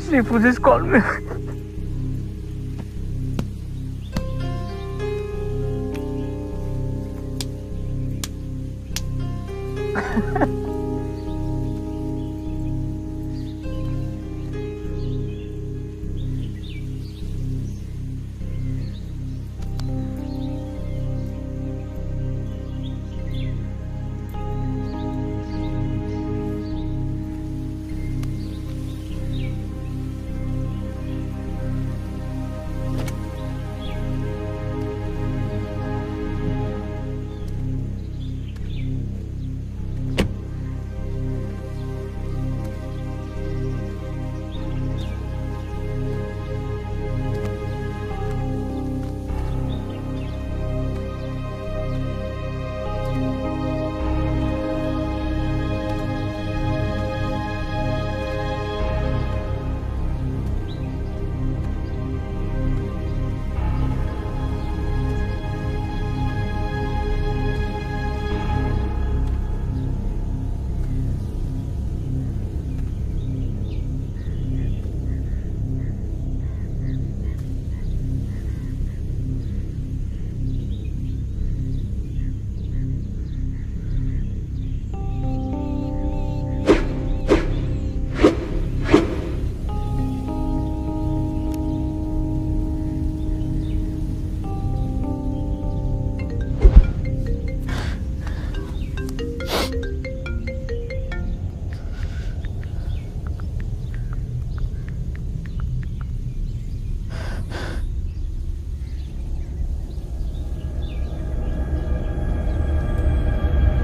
Shifu just called me.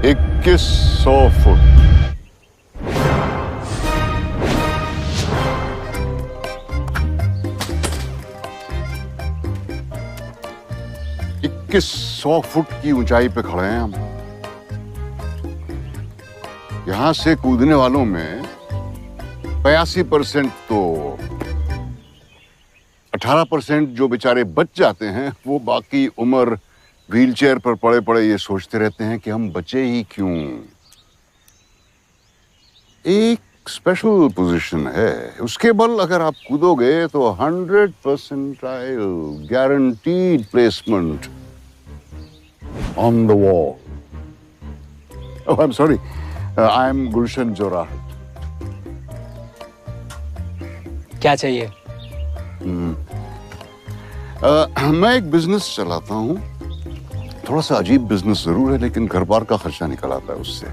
इक्कीस 100 foot. इक्कीस 100 foot की ऊंचाई पे खड़े हैं हम। यहां से कूदने वालों में 85% तो 18% जो बेचारे बच जाते हैं, वो बाकी उम्र व्हीलचेयर पर पड़े पड़े ये सोचते रहते हैं कि हम बचे ही क्यों। एक स्पेशल पोजीशन है, उसके बल अगर आप कूदोगे तो 100% guaranteed placement on the wall. Oh I am sorry, I am Gulshan Jorahat. क्या चाहिए? मैं एक बिजनेस चलाता हूँ। थोड़ा सा अजीब बिजनेस जरूर है, लेकिन घर बार का खर्चा निकल आता है उससे।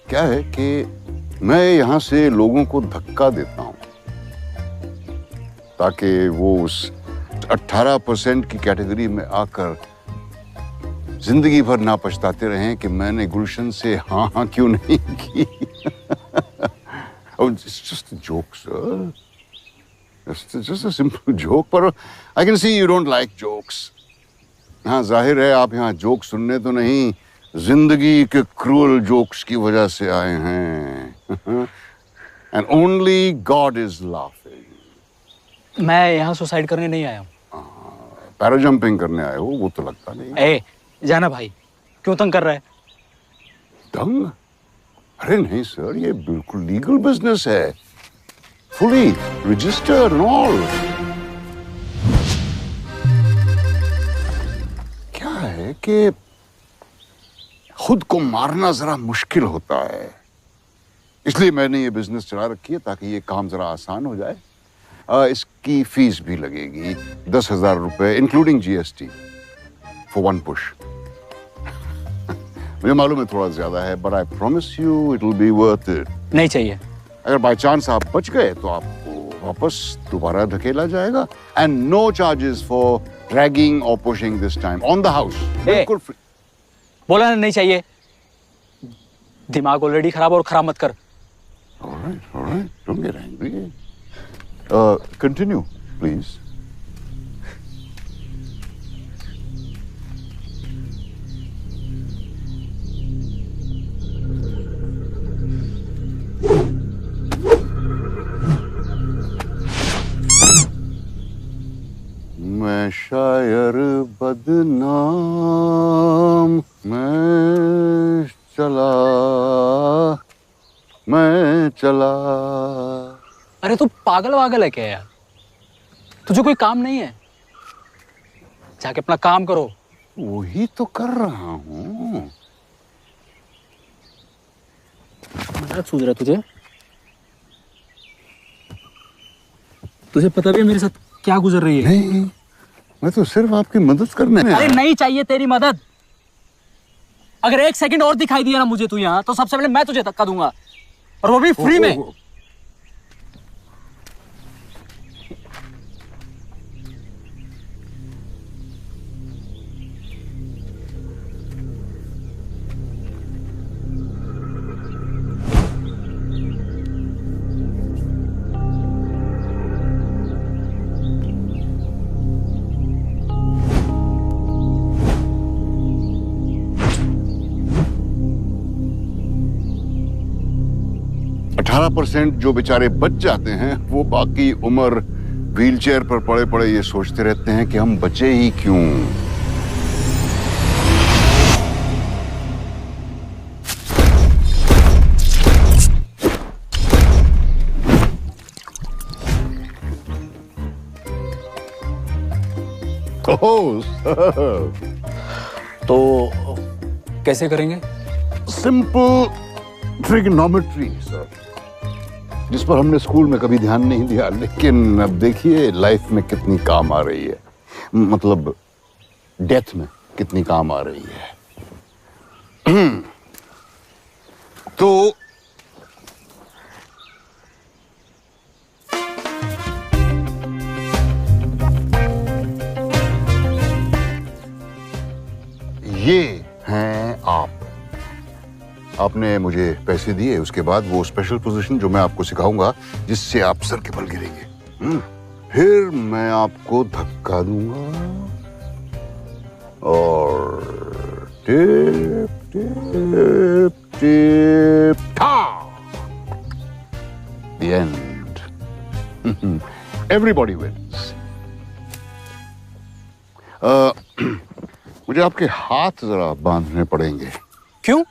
क्या है कि मैं यहां से लोगों को धक्का देता हूं ताकि वो उस 18% की कैटेगरी में आकर जिंदगी भर ना पछताते रहें कि मैंने गुलशन से हाँ हाँ क्यों नहीं की। It's just a joke, sir. It's just a simple joke, पर I can see you don't like jokes. हाँ, जाहिर है आप यहाँ जोक सुनने तो नहीं, जिंदगी के क्रूअल जोक्स की वजह से आए हैं। And only God is laughing. मैं यहाँ सुसाइड करने नहीं आया हूँ। पैराजंपिंग करने आए हो, वो तो लगता नहीं। ए, जाना भाई, क्यों तंग कर रहा है? तंग? अरे नहीं सर, ये बिल्कुल लीगल बिजनेस है, फुली रजिस्टर्ड एंड ऑल। क्या है कि खुद को मारना जरा मुश्किल होता है, इसलिए मैंने ये बिजनेस चला रखी है ताकि ये काम जरा आसान हो जाए। इसकी फीस भी लगेगी 10,000 रुपए including GST for one push. मुझे मालूम है थोड़ा ज्यादा है, but I promise you it will be worth it. नहीं चाहिए। अगर बाय चांस आप बच गए तो आपको वापस दोबारा धकेला जाएगा, and no charges for dragging और pushing this time on the house. बिल्कुल फ्री। बोला ना नहीं चाहिए। दिमाग ऑलरेडी खराब, और खराब मत कर। All right, don't get angry. Continue, please. मैं शायर बदनाम, मैं चला अरे तू पागल वागल है क्या यार? तुझे कोई काम नहीं है? जाके अपना काम करो। वही तो कर रहा हूँ। मदद सूझ रहा है तुझे? तुझे पता भी है मेरे साथ क्या गुजर रही है? नहीं, मैं तो सिर्फ आपकी मदद करने अरे आया। नहीं चाहिए तेरी मदद। अगर एक सेकंड और दिखाई दिया ना मुझे तू यहाँ, तो सबसे पहले मैं तुझे धक्का दूंगा, और वो भी फ्री में। अठारह % जो बेचारे बच जाते हैं वो बाकी उम्र व्हीलचेयर पर पड़े पड़े ये सोचते रहते हैं कि हम बचे ही क्यों। ओह सर, तो कैसे करेंगे? सिंपल ट्रिग्नोमेट्री सर, जिस पर हमने स्कूल में कभी ध्यान नहीं दिया, लेकिन अब देखिए लाइफ में कितनी काम आ रही है, मतलब डेथ में कितनी काम आ रही है। तो ये हैं आप। आपने मुझे पैसे दिए, उसके बाद वो स्पेशल पोजीशन जो मैं आपको सिखाऊंगा, जिससे आप सर के बल गिरेंगे। फिर मैं आपको धक्का दूंगा और टिप टिप टिप ठा, द एंड। Everybody wins. मुझे आपके हाथ जरा बांधने पड़ेंगे। क्यों?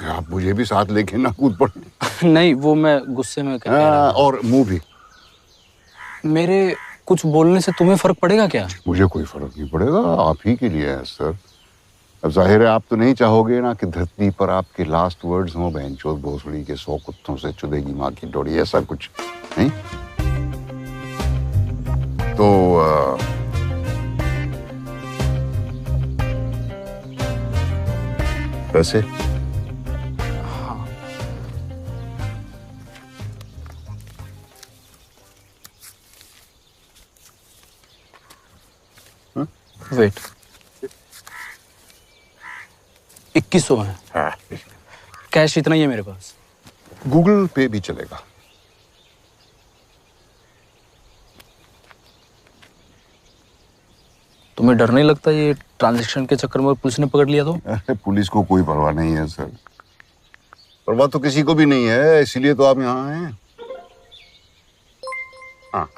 आप मुझे भी साथ लेके ना कूद पड़े। नहीं, वो मैं गुस्से में कह रहा था। और मुंह भी। मेरे कुछ बोलने से तुम्हें फर्क पड़ेगा क्या? मुझे कोई फर्क नहीं पड़ेगा, आप ही के लिए है सर। अब जाहिर है आप तो नहीं चाहोगे ना कि धरती पर आपके लास्ट वर्ड्स हों, बहनचोद भोसड़ी के 100 कुत्तों से चुदेगी माँ की डोरी, ऐसा कुछ नहीं। तो पैसे? वेट, 2100 है। हाँ। कैश इतना ही है मेरे पास। गूगल पे भी चलेगा। तुम्हें डर नहीं लगता ये ट्रांजैक्शन के चक्कर में पुलिस ने पकड़ लिया तो? अरे पुलिस को कोई परवाह नहीं है सर, परवाह तो किसी को भी नहीं है, इसीलिए तो आप यहाँ आए हैं। हाँ,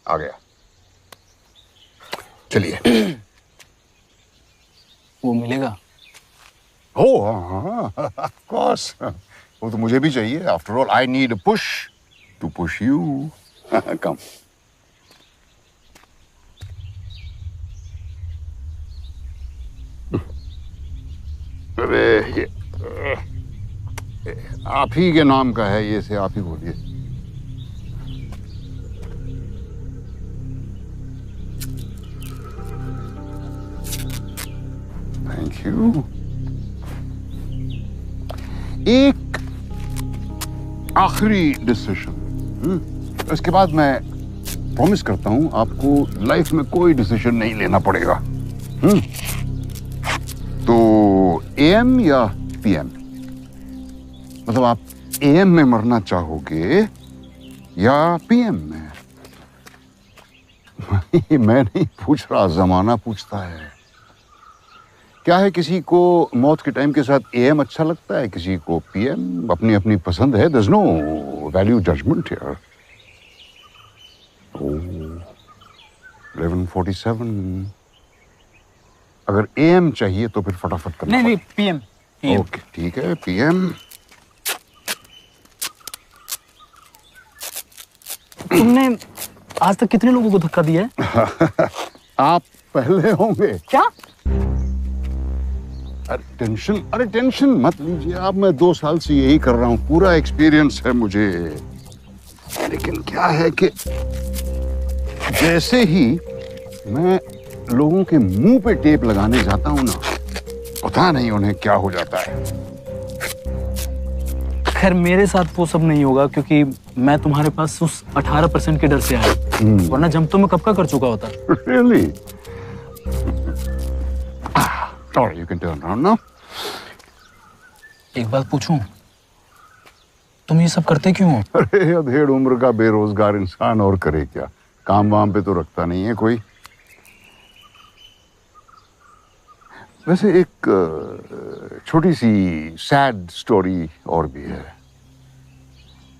आ गया। चलिए। वो मिलेगा? हो हाँ, ऑफ कोर्स, वो तो मुझे भी चाहिए। After all I need a push to push you. कम। अरे ये आप ही के नाम का है, ये से आप ही बोलिए। Thank you. एक आखिरी डिसीजन, इसके बाद मैं प्रॉमिस करता हूं आपको लाइफ में कोई डिसीजन नहीं लेना पड़ेगा। तो एएम या पीएम, मतलब आप एएम में मरना चाहोगे या पीएम में? मैं नहीं पूछ रहा, जमाना पूछता है। क्या है, किसी को मौत के टाइम के साथ एएम अच्छा लगता है, किसी को पीएम, अपनी अपनी पसंद है। There is no value judgement here. 11:47। अगर एएम चाहिए तो फिर फटाफट करना। नहीं, पीएम। ओके ठीक है, पीएम। तुमने आज तक कितने लोगों को धक्का दिया है? आप पहले होंगे। क्या? अरे टेंशन मत लीजिए आप, मैं 2 साल से यही कर रहा हूँ, पूरा एक्सपीरियंस है मुझे। लेकिन क्या है कि जैसे ही मैं लोगों के मुंह पे टेप लगाने जाता हूँ ना, पता नहीं उन्हें क्या हो जाता है। खैर मेरे साथ वो सब नहीं होगा, क्योंकि मैं तुम्हारे पास उस 18% के डर से आया, वरना जंप तो मैं कब का कर चुका होता। Really? All right, you can turn around now. एक बात पूछूं, तुम ये सब करते क्यों हो? अरे अधेड़ उम्र का बेरोजगार इंसान और करे क्या, काम वाम पे तो रखता नहीं है कोई। वैसे एक छोटी सी सैड स्टोरी और भी है।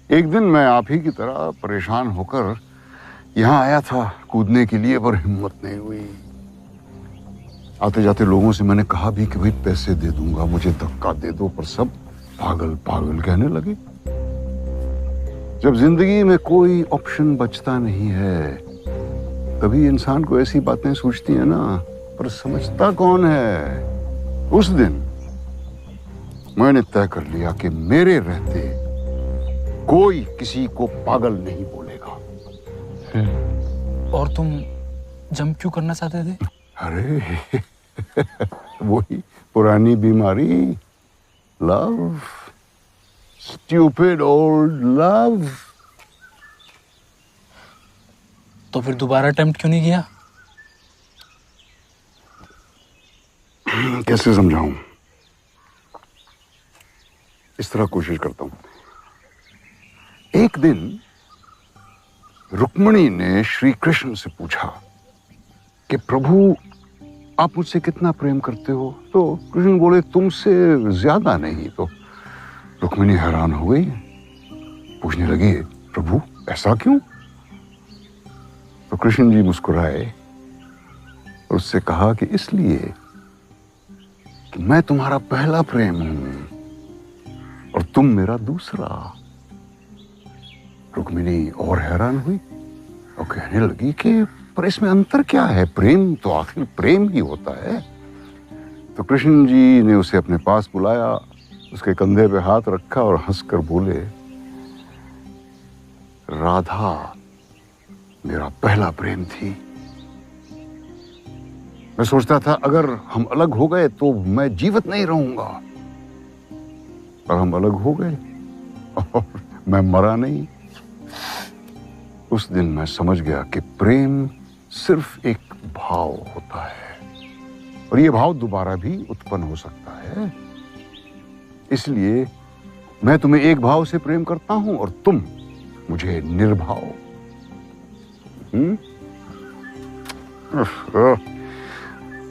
एक दिन मैं आप ही की तरह परेशान होकर यहाँ आया था कूदने के लिए, पर हिम्मत नहीं हुई। आते जाते लोगों से मैंने कहा भी कि भाई पैसे दे दूंगा, मुझे धक्का दे दो, पर सब पागल पागल कहने लगे। जब जिंदगी में कोई ऑप्शन बचता नहीं है, तभी इंसान को ऐसी बातें सूझती है ना, पर समझता कौन है। उस दिन मैंने तय कर लिया कि मेरे रहते कोई किसी को पागल नहीं बोलेगा। और तुम जंप क्यों करना चाहते थे? अरे वही पुरानी बीमारी, लव, स्टूपिड ओल्ड लव। तो फिर दोबारा अटेम्प्ट क्यों नहीं किया? कैसे समझाऊं? इस तरह कोशिश करता हूं। एक दिन रुक्मिणी ने श्री कृष्ण से पूछा कि प्रभु आप मुझसे कितना प्रेम करते हो? तो कृष्ण बोले तुमसे ज्यादा नहीं। तो रुक्मिणी हैरान हो गई, पूछने लगी प्रभु ऐसा क्यों? तो कृष्ण जी मुस्कुराए और उससे कहा कि इसलिए कि मैं तुम्हारा पहला प्रेम हूं और तुम मेरा दूसरा। रुक्मिणी और हैरान हुई और कहने लगी कि पर इसमें अंतर क्या है? प्रेम तो आखिर प्रेम ही होता है। तो कृष्ण जी ने उसे अपने पास बुलाया, उसके कंधे पे हाथ रखा और हंसकर बोले, राधा मेरा पहला प्रेम थी। मैं सोचता था अगर हम अलग हो गए तो मैं जीवित नहीं रहूंगा, पर हम अलग हो गए और मैं मरा नहीं। उस दिन मैं समझ गया कि प्रेम सिर्फ एक भाव होता है और ये भाव दोबारा भी उत्पन्न हो सकता है। इसलिए मैं तुम्हें एक भाव से प्रेम करता हूं और तुम मुझे निर्भाव।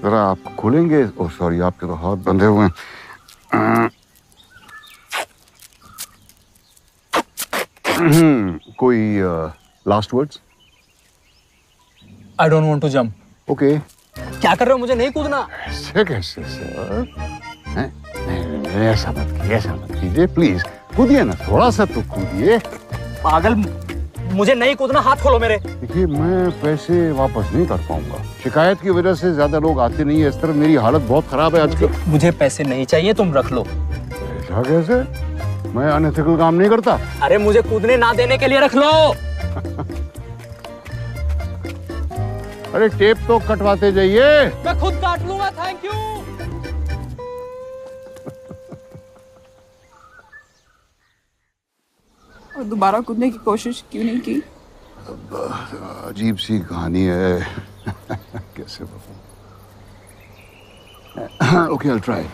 जरा आप खोलेंगे? ओह सॉरी, आपके तो हाथ बंधे हुए हैं। कोई last words? I don't want to jump. Okay. क्या कर रहे हो? मुझे नहीं कूदना। ऐसे कैसे सर? नहीं, ऐसा मत कीजिए प्लीज। कूदिए ना, थोड़ा सा तो कूदिए। पागल, मुझे नहीं कूदना, हाथ खोलो मेरे। देखिए मैं पैसे वापस नहीं कर पाऊंगा, शिकायत की वजह से ज्यादा लोग आते नहीं है। इस तरह मेरी हालत बहुत खराब है आजकल। मुझे पैसे नहीं चाहिए, तुम रख लो। ऐसा कैसे? मैं अनएथिकल काम नहीं करता। अरे मुझे कूदने ना देने के लिए रख लो। अरे टेप तो कटवाते जाइए। मैं खुद काट लूंगा, थैंक यू। और दोबारा कूदने की कोशिश क्यों नहीं की? अजीब सी कहानी है। कैसे बताऊं? Okay, I try.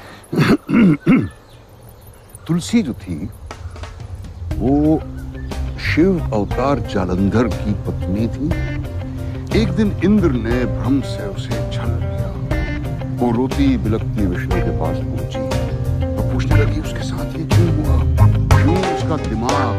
तुलसी जो थी वो शिव अवतार जालंधर की पत्नी थी। एक दिन इंद्र ने भ्रम से उसे छल लिया। वो रोती बिलखती विष्णु के पास पहुंची और पूछने लगी उसके साथ ये क्यों हुआ, क्यों उसका दिमाग